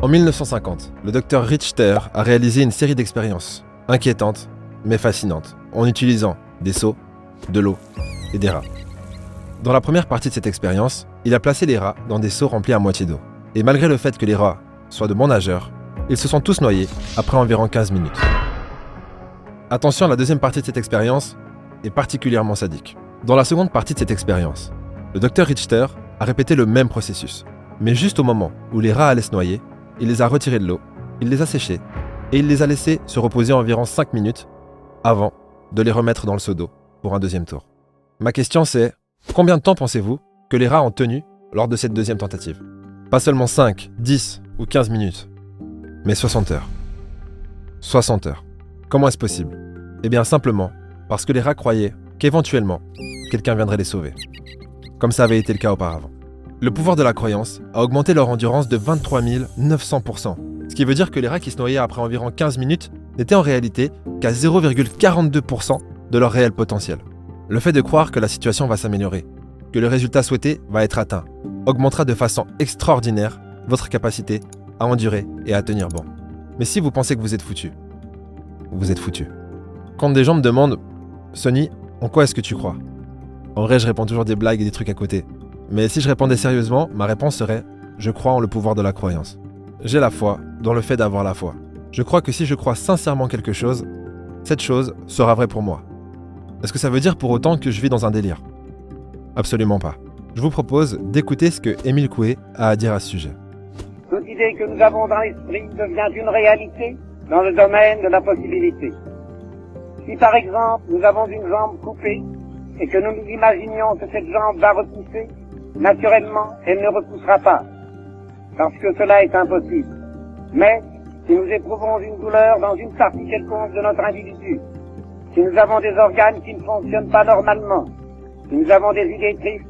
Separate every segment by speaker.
Speaker 1: En 1950, le docteur Richter a réalisé une série d'expériences inquiétantes mais fascinantes en utilisant des seaux, de l'eau et des rats. Dans la première partie de cette expérience, il a placé les rats dans des seaux remplis à moitié d'eau. Et malgré le fait que les rats soient de bons nageurs, ils se sont tous noyés après environ 15 minutes. Attention, la deuxième partie de cette expérience est particulièrement sadique. Dans la seconde partie de cette expérience, le docteur Richter a répété le même processus. Mais juste au moment où les rats allaient se noyer, il les a retirés de l'eau, il les a séchés et il les a laissés se reposer environ 5 minutes avant de les remettre dans le seau d'eau pour un deuxième tour. Ma question c'est, combien de temps pensez-vous que les rats ont tenu lors de cette deuxième tentative ? Pas seulement 5, 10 ou 15 minutes, mais 60 heures. 60 heures. Comment est-ce possible ? Eh bien simplement parce que les rats croyaient qu'éventuellement, quelqu'un viendrait les sauver. Comme ça avait été le cas auparavant. Le pouvoir de la croyance a augmenté leur endurance de 23 900%. Ce qui veut dire que les rats qui se noyaient après environ 15 minutes n'étaient en réalité qu'à 0,42% de leur réel potentiel. Le fait de croire que la situation va s'améliorer, que le résultat souhaité va être atteint, augmentera de façon extraordinaire votre capacité à endurer et à tenir bon. Mais si vous pensez que vous êtes foutu, vous êtes foutu. Quand des gens me demandent « Sonny, en quoi est-ce que tu crois ?» En vrai, je réponds toujours des blagues et des trucs à côté. Mais si je répondais sérieusement, ma réponse serait « Je crois en le pouvoir de la croyance. » J'ai la foi dans le fait d'avoir la foi. Je crois que si je crois sincèrement quelque chose, cette chose sera vraie pour moi. Est-ce que ça veut dire pour autant que je vis dans un délire ? Absolument pas. Je vous propose d'écouter ce que Émile Coué a à dire à ce sujet.
Speaker 2: Toute idée que nous avons dans l'esprit devient une réalité dans le domaine de la possibilité. Si par exemple nous avons une jambe coupée et que nous nous imaginions que cette jambe va repousser, naturellement elle ne repoussera pas, parce que cela est impossible. Mais si nous éprouvons une douleur dans une partie quelconque de notre individu, si nous avons des organes qui ne fonctionnent pas normalement, si nous avons des idées tristes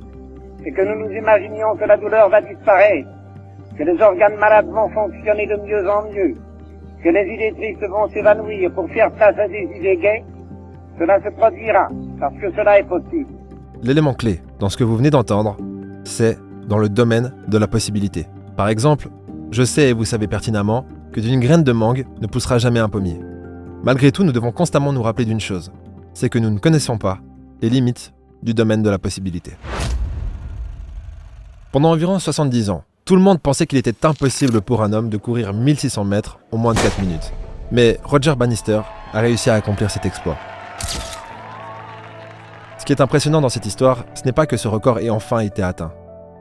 Speaker 2: et que nous nous imaginions que la douleur va disparaître, que les organes malades vont fonctionner de mieux en mieux, que les idées tristes vont s'évanouir pour faire place à des idées gaies, cela se produira, parce que cela est possible.
Speaker 1: L'élément clé dans ce que vous venez d'entendre, c'est dans le domaine de la possibilité. Par exemple, je sais et vous savez pertinemment que d'une graine de mangue ne poussera jamais un pommier. Malgré tout, nous devons constamment nous rappeler d'une chose, c'est que nous ne connaissons pas les limites du domaine de la possibilité. Pendant environ 70 ans, tout le monde pensait qu'il était impossible pour un homme de courir 1600 mètres en moins de 4 minutes. Mais Roger Bannister a réussi à accomplir cet exploit. Ce qui est impressionnant dans cette histoire, ce n'est pas que ce record ait enfin été atteint,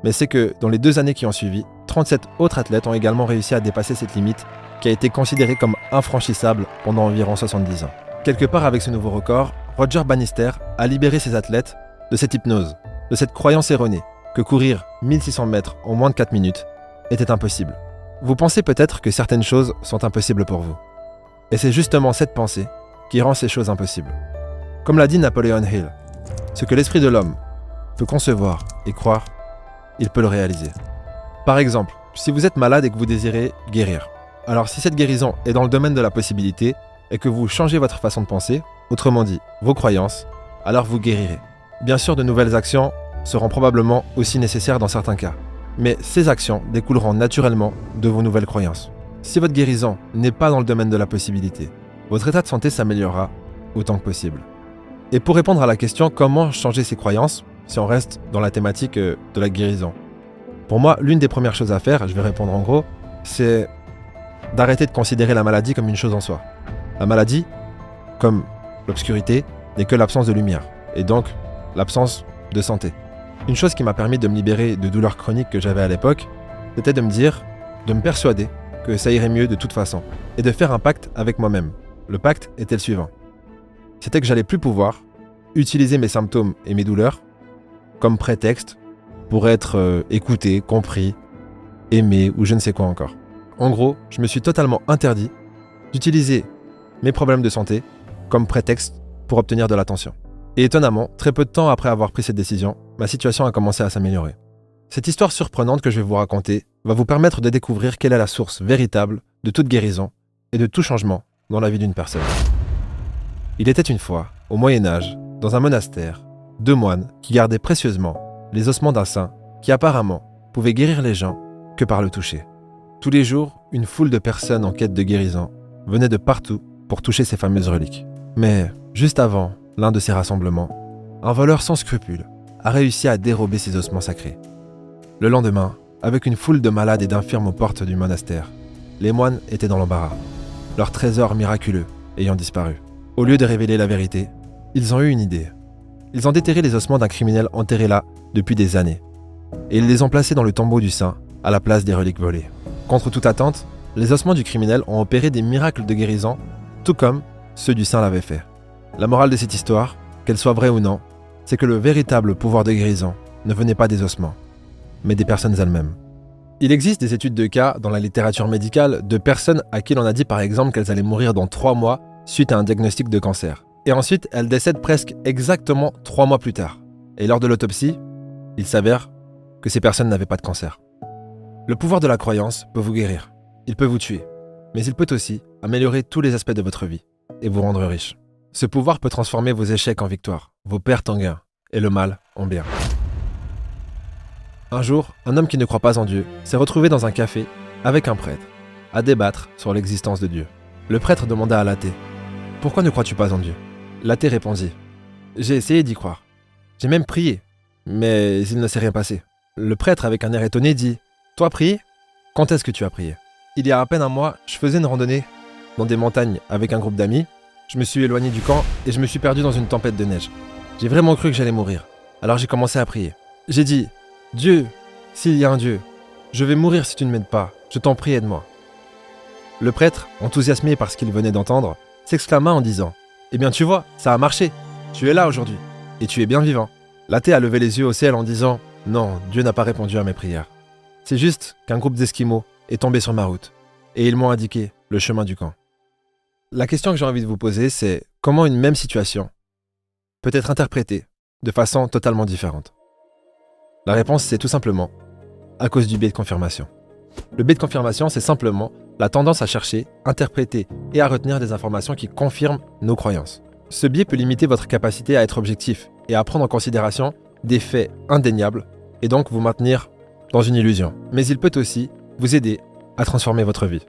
Speaker 1: mais c'est que dans les 2 années qui ont suivi, 37 autres athlètes ont également réussi à dépasser cette limite qui a été considérée comme infranchissable pendant environ 70 ans. Quelque part avec ce nouveau record, Roger Bannister a libéré ses athlètes de cette hypnose, de cette croyance erronée que courir 1600 mètres en moins de 4 minutes était impossible. Vous pensez peut-être que certaines choses sont impossibles pour vous. Et c'est justement cette pensée qui rend ces choses impossibles. Comme l'a dit Napoleon Hill, ce que l'esprit de l'homme peut concevoir et croire, il peut le réaliser. Par exemple, si vous êtes malade et que vous désirez guérir, alors si cette guérison est dans le domaine de la possibilité et que vous changez votre façon de penser, autrement dit, vos croyances, alors vous guérirez. Bien sûr, de nouvelles actions seront probablement aussi nécessaires dans certains cas, mais ces actions découleront naturellement de vos nouvelles croyances. Si votre guérison n'est pas dans le domaine de la possibilité, votre état de santé s'améliorera autant que possible. Et pour répondre à la question comment changer ses croyances, si on reste dans la thématique de la guérison, pour moi, l'une des premières choses à faire, je vais répondre en gros, c'est d'arrêter de considérer la maladie comme une chose en soi. La maladie, comme l'obscurité, n'est que l'absence de lumière, et donc l'absence de santé. Une chose qui m'a permis de me libérer de douleurs chroniques que j'avais à l'époque, c'était de me dire, de me persuader que ça irait mieux de toute façon, et de faire un pacte avec moi-même. Le pacte était le suivant. C'était que j'allais plus pouvoir utiliser mes symptômes et mes douleurs comme prétexte pour être écouté, compris, aimé ou je ne sais quoi encore. En gros, je me suis totalement interdit d'utiliser mes problèmes de santé comme prétexte pour obtenir de l'attention. Et étonnamment, très peu de temps après avoir pris cette décision, ma situation a commencé à s'améliorer. Cette histoire surprenante que je vais vous raconter va vous permettre de découvrir quelle est la source véritable de toute guérison et de tout changement dans la vie d'une personne. Il était une fois, au Moyen-Âge, dans un monastère, 2 moines qui gardaient précieusement les ossements d'un saint qui apparemment pouvait guérir les gens que par le toucher. Tous les jours, une foule de personnes en quête de guérison venaient de partout pour toucher ces fameuses reliques. Mais juste avant l'un de ces rassemblements, un voleur sans scrupules a réussi à dérober ces ossements sacrés. Le lendemain, avec une foule de malades et d'infirmes aux portes du monastère, les moines étaient dans l'embarras, leur trésor miraculeux ayant disparu. Au lieu de révéler la vérité, ils ont eu une idée. Ils ont déterré les ossements d'un criminel enterré là depuis des années, et ils les ont placés dans le tombeau du saint à la place des reliques volées. Contre toute attente, les ossements du criminel ont opéré des miracles de guérison, tout comme ceux du saint l'avaient fait. La morale de cette histoire, qu'elle soit vraie ou non, c'est que le véritable pouvoir de guérison ne venait pas des ossements, mais des personnes elles-mêmes. Il existe des études de cas dans la littérature médicale de personnes à qui l'on a dit par exemple qu'elles allaient mourir dans 3 mois suite à un diagnostic de cancer. Et ensuite, elles décèdent presque exactement 3 mois plus tard. Et lors de l'autopsie, il s'avère que ces personnes n'avaient pas de cancer. Le pouvoir de la croyance peut vous guérir, il peut vous tuer, mais il peut aussi améliorer tous les aspects de votre vie et vous rendre riche. Ce pouvoir peut transformer vos échecs en victoires, vos pertes en gains et le mal en bien. Un jour, un homme qui ne croit pas en Dieu s'est retrouvé dans un café avec un prêtre, à débattre sur l'existence de Dieu. Le prêtre demanda à l'athée « Pourquoi ne crois-tu pas en Dieu ?» L'athée répondit « J'ai essayé d'y croire. J'ai même prié, mais il ne s'est rien passé. » Le prêtre, avec un air étonné, dit « Toi prier ? Quand est-ce que tu as prié ?» Il y a à peine un mois, je faisais une randonnée dans des montagnes avec un groupe d'amis. Je me suis éloigné du camp et je me suis perdu dans une tempête de neige. J'ai vraiment cru que j'allais mourir. Alors j'ai commencé à prier. J'ai dit « Dieu, s'il y a un Dieu, je vais mourir si tu ne m'aides pas. Je t'en prie, aide-moi. » Le prêtre, enthousiasmé par ce qu'il venait d'entendre, s'exclama en disant « Eh bien tu vois, ça a marché. Tu es là aujourd'hui. Et tu es bien vivant. » L'athée a levé les yeux au ciel en disant « Non, Dieu n'a pas répondu à mes prières. C'est juste qu'un groupe d'Esquimaux est tombé sur ma route. Et ils m'ont indiqué le chemin du camp. » La question que j'ai envie de vous poser, c'est comment une même situation peut être interprétée de façon totalement différente. La réponse, c'est tout simplement à cause du biais de confirmation. Le biais de confirmation, c'est simplement la tendance à chercher, interpréter et à retenir des informations qui confirment nos croyances. Ce biais peut limiter votre capacité à être objectif et à prendre en considération des faits indéniables et donc vous maintenir dans une illusion. Mais il peut aussi vous aider à transformer votre vie.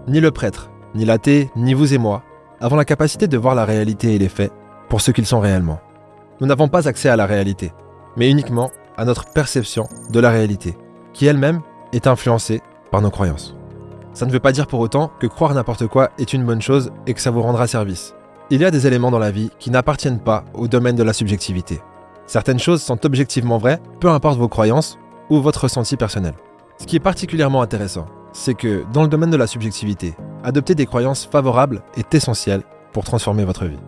Speaker 1: Ni le prêtre, ni l'athée, ni vous et moi avons la capacité de voir la réalité et les faits pour ce qu'ils sont réellement. Nous n'avons pas accès à la réalité, mais uniquement à notre perception de la réalité, qui elle-même est influencée par nos croyances. Ça ne veut pas dire pour autant que croire n'importe quoi est une bonne chose et que ça vous rendra service. Il y a des éléments dans la vie qui n'appartiennent pas au domaine de la subjectivité. Certaines choses sont objectivement vraies, peu importe vos croyances ou votre ressenti personnel. Ce qui est particulièrement intéressant, c'est que dans le domaine de la subjectivité, adopter des croyances favorables est essentiel pour transformer votre vie.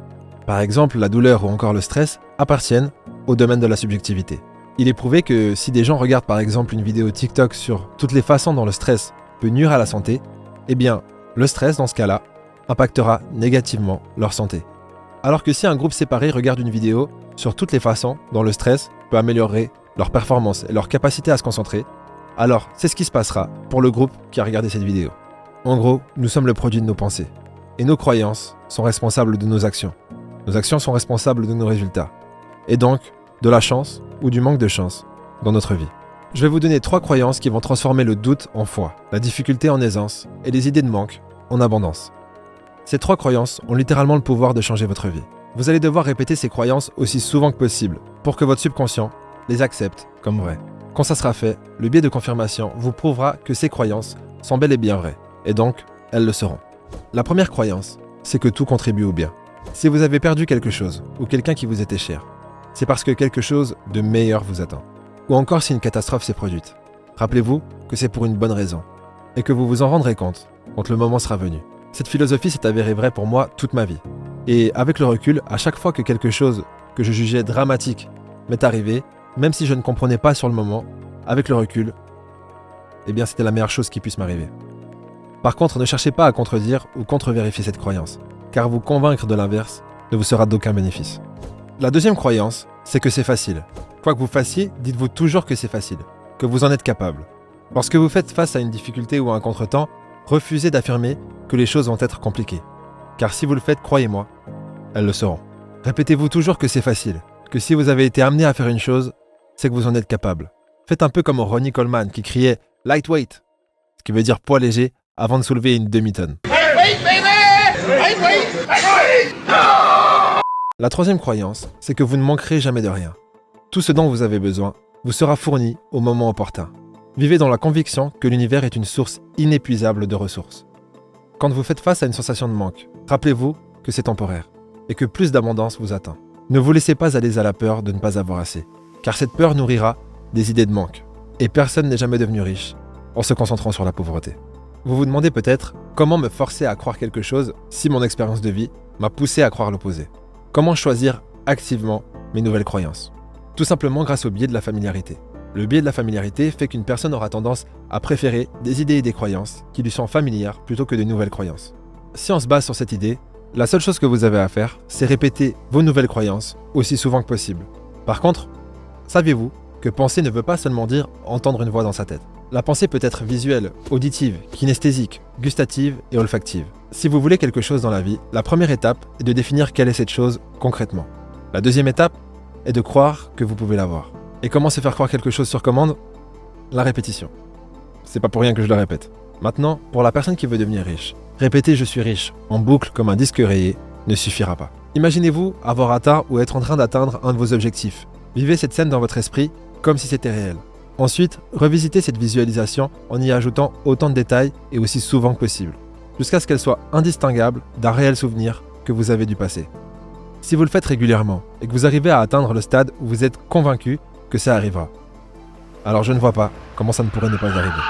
Speaker 1: Par exemple, la douleur ou encore le stress appartiennent au domaine de la subjectivité. Il est prouvé que si des gens regardent par exemple une vidéo TikTok sur toutes les façons dont le stress peut nuire à la santé, eh bien, le stress dans ce cas-là impactera négativement leur santé. Alors que si un groupe séparé regarde une vidéo sur toutes les façons dont le stress peut améliorer leur performance et leur capacité à se concentrer, alors c'est ce qui se passera pour le groupe qui a regardé cette vidéo. En gros, nous sommes le produit de nos pensées. Et nos croyances sont responsables de nos actions. Nos actions sont responsables de nos résultats. Et donc, de la chance ou du manque de chance dans notre vie. Je vais vous donner 3 croyances qui vont transformer le doute en foi, la difficulté en aisance et les idées de manque en abondance. Ces 3 croyances ont littéralement le pouvoir de changer votre vie. Vous allez devoir répéter ces croyances aussi souvent que possible pour que votre subconscient les accepte comme vraies. Quand ça sera fait, le biais de confirmation vous prouvera que ces croyances sont bel et bien vraies, et donc elles le seront. La première croyance, c'est que tout contribue au bien. Si vous avez perdu quelque chose ou quelqu'un qui vous était cher, c'est parce que quelque chose de meilleur vous attend. Ou encore si une catastrophe s'est produite. Rappelez-vous que c'est pour une bonne raison et que vous vous en rendrez compte quand le moment sera venu. Cette philosophie s'est avérée vraie pour moi toute ma vie. Et avec le recul, à chaque fois que quelque chose que je jugeais dramatique m'est arrivé, même si je ne comprenais pas sur le moment, avec le recul, eh bien c'était la meilleure chose qui puisse m'arriver. Par contre, ne cherchez pas à contredire ou contre-vérifier cette croyance, car vous convaincre de l'inverse ne vous sera d'aucun bénéfice. La deuxième croyance, c'est que c'est facile. Quoi que vous fassiez, dites-vous toujours que c'est facile, que vous en êtes capable. Lorsque vous faites face à une difficulté ou à un contretemps, refusez d'affirmer que les choses vont être compliquées. Car si vous le faites, croyez-moi, elles le seront. Répétez-vous toujours que c'est facile, que si vous avez été amené à faire une chose, c'est que vous en êtes capable. Faites un peu comme Ronnie Coleman qui criait « lightweight », ce qui veut dire poids léger avant de soulever une demi-tonne. La troisième croyance, c'est que vous ne manquerez jamais de rien. Tout ce dont vous avez besoin vous sera fourni au moment opportun. Vivez dans la conviction que l'univers est une source inépuisable de ressources. Quand vous faites face à une sensation de manque, rappelez-vous que c'est temporaire et que plus d'abondance vous attend. Ne vous laissez pas aller à la peur de ne pas avoir assez, car cette peur nourrira des idées de manque. Et personne n'est jamais devenu riche en se concentrant sur la pauvreté. Vous vous demandez peut-être comment me forcer à croire quelque chose si mon expérience de vie m'a poussé à croire l'opposé. Comment choisir activement mes nouvelles croyances? Tout simplement grâce au biais de la familiarité. Le biais de la familiarité fait qu'une personne aura tendance à préférer des idées et des croyances qui lui sont familières plutôt que de nouvelles croyances. Si on se base sur cette idée, la seule chose que vous avez à faire, c'est répéter vos nouvelles croyances aussi souvent que possible. Par contre, saviez-vous que penser ne veut pas seulement dire entendre une voix dans sa tête? La pensée peut être visuelle, auditive, kinesthésique, gustative et olfactive. Si vous voulez quelque chose dans la vie, la première étape est de définir quelle est cette chose concrètement. La deuxième étape est de croire que vous pouvez l'avoir. Et comment se faire croire quelque chose sur commande? La répétition. C'est pas pour rien que je le répète. Maintenant, pour la personne qui veut devenir riche, répéter « je suis riche » en boucle comme un disque rayé ne suffira pas. Imaginez-vous avoir atteint ou être en train d'atteindre un de vos objectifs. Vivez cette scène dans votre esprit comme si c'était réel. Ensuite, revisitez cette visualisation en y ajoutant autant de détails et aussi souvent que possible, jusqu'à ce qu'elle soit indistinguable d'un réel souvenir que vous avez du passé. Si vous le faites régulièrement et que vous arrivez à atteindre le stade où vous êtes convaincu que ça arrivera, alors je ne vois pas comment ça ne pourrait ne pas arriver.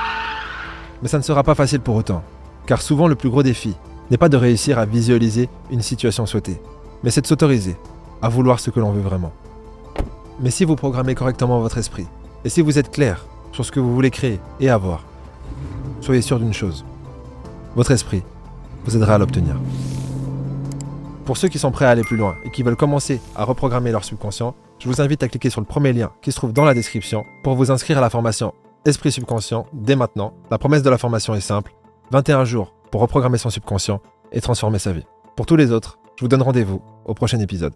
Speaker 1: Mais ça ne sera pas facile pour autant, car souvent le plus gros défi n'est pas de réussir à visualiser une situation souhaitée, mais c'est de s'autoriser à vouloir ce que l'on veut vraiment. Mais si vous programmez correctement votre esprit, et si vous êtes clair sur ce que vous voulez créer et avoir, soyez sûr d'une chose, votre esprit vous aidera à l'obtenir. Pour ceux qui sont prêts à aller plus loin et qui veulent commencer à reprogrammer leur subconscient, je vous invite à cliquer sur le premier lien qui se trouve dans la description pour vous inscrire à la formation Esprit Subconscient dès maintenant. La promesse de la formation est simple, 21 jours pour reprogrammer son subconscient et transformer sa vie. Pour tous les autres, je vous donne rendez-vous au prochain épisode.